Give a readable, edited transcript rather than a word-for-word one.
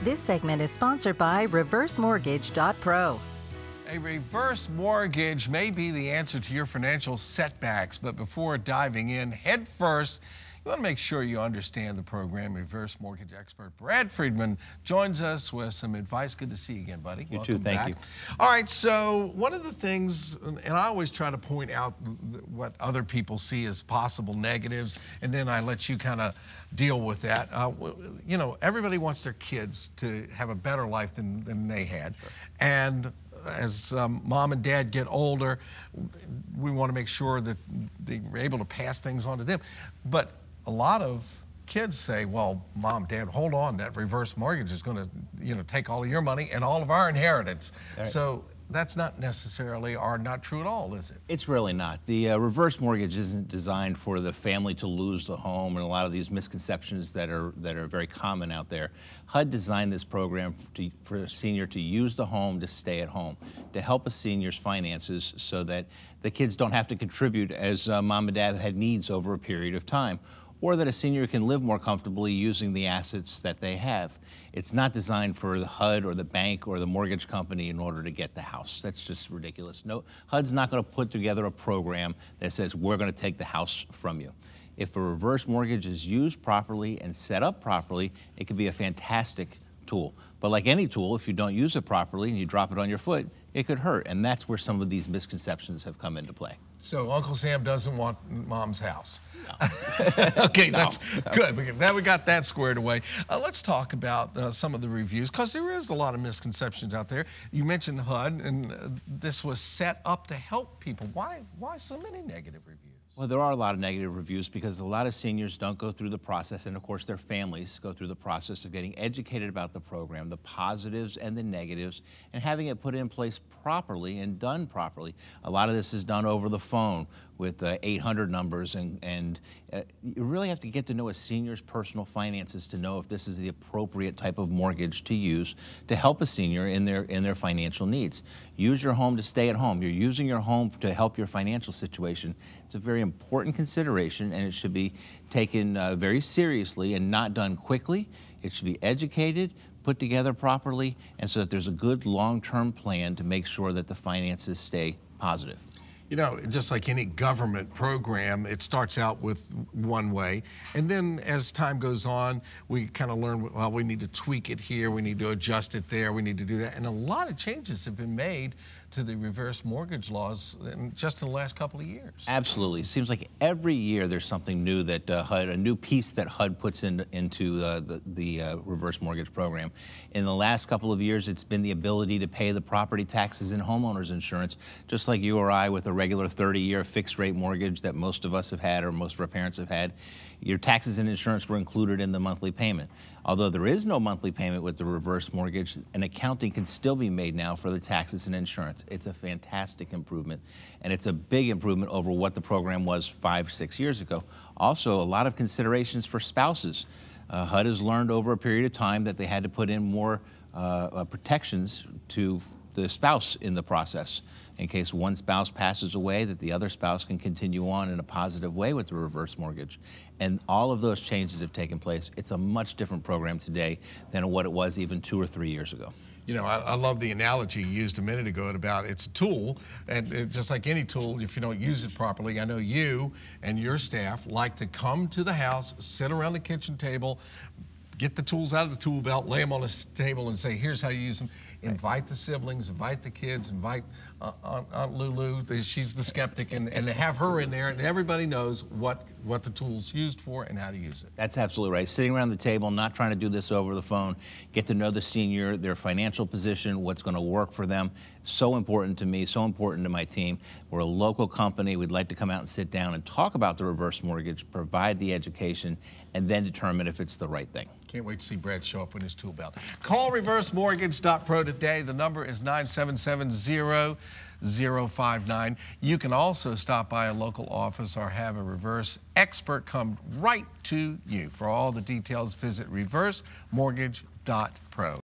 This segment is sponsored by ReverseMortgage.pro. A reverse mortgage may be the answer to your financial setbacks, but before diving in head first, you want to make sure you understand the program. Reverse mortgage expert Brad Friedman joins us with some advice. Good to see you again, buddy. You too, thank you. All right, so one of the things, and I always try to point out what other people see as possible negatives, and then I let you kind of deal with that. You know, everybody wants their kids to have a better life than they had. Sure. And as mom and dad get older, we want to make sure that they're able to pass things on to them. But a lot of kids say, well, mom, dad, hold on, that reverse mortgage is going to, you know, take all of your money and all of our inheritance. Right. So that's not necessarily or not true at all, is it? It's really not. The reverse mortgage isn't designed for the family to lose the home and a lot of these misconceptions that are very common out there. HUD designed this program for a senior to use the home to stay at home, to help a senior's finances so that the kids don't have to contribute as mom and dad had needs over a period of time, or that a senior can live more comfortably using the assets that they have. It's not designed for the HUD or the bank or the mortgage company in order to get the house. That's just ridiculous. No, HUD's not going to put together a program that says we're going to take the house from you. If a reverse mortgage is used properly and set up properly, it can be a fantastic tool. But like any tool, if you don't use it properly and you drop it on your foot, it could hurt. And that's where some of these misconceptions have come into play. So Uncle Sam doesn't want mom's house. No. Okay, no. That's good. Now we got that squared away. Let's talk about some of the reviews, because there is a lot of misconceptions out there. You mentioned HUD, and this was set up to help people. Why so many negative reviews? Well, there are a lot of negative reviews because a lot of seniors don't go through the process, and of course their families go through the process of getting educated about the program, the positives and the negatives, and having it put in place properly and done properly. A lot of this is done over the phone with 800 numbers, and you really have to get to know a senior's personal finances to know if this is the appropriate type of mortgage to use to help a senior in their financial needs. Use your home to stay at home. You're using your home to help your financial situation. It's a very important consideration, and it should be taken very seriously and not done quickly. It should be educated, put together properly, and so that there's a good long-term plan to make sure that the finances stay positive. You know, just like any government program, it starts out with one way, and then as time goes on, we kind of learn, well, we need to tweak it here, we need to adjust it there, we need to do that, and a lot of changes have been made to the reverse mortgage laws just in the last couple of years. Absolutely. It seems like every year there's something new that HUD, a new piece that HUD puts into the reverse mortgage program. In the last couple of years, it's been the ability to pay the property taxes and homeowners insurance, just like you or I with a regular 30-year fixed rate mortgage that most of us have had or most of our parents have had. Your taxes and insurance were included in the monthly payment. Although there is no monthly payment with the reverse mortgage, an accounting can still be made now for the taxes and insurance. It's a fantastic improvement, and it's a big improvement over what the program was 5-6 years ago. Also, a lot of considerations for spouses. HUD has learned over a period of time that they had to put in more protections to the spouse in the process. In case one spouse passes away, that the other spouse can continue on in a positive way with the reverse mortgage. And all of those changes have taken place. It's a much different program today than what it was even 2 or 3 years ago. You know, I love the analogy you used a minute ago about it's a tool, and just like any tool, if you don't use it properly, I know you and your staff like to come to the house, sit around the kitchen table, get the tools out of the tool belt, lay them on a table and say, here's how you use them. Invite the siblings, invite the kids, invite Aunt Lulu, she's the skeptic, and have her in there, and everybody knows what the tool's used for and how to use it. That's absolutely right. Sitting around the table, not trying to do this over the phone, get to know the senior, their financial position, what's going to work for them. So important to me, so important to my team. We're a local company. We'd like to come out and sit down and talk about the reverse mortgage, provide the education, and then determine if it's the right thing. Can't wait to see Brad show up with his tool belt. Call ReverseMortgage.pro today. The number is 977-0059. You can also stop by a local office or have a reverse expert come right to you. For all the details, visit ReverseMortgage.pro.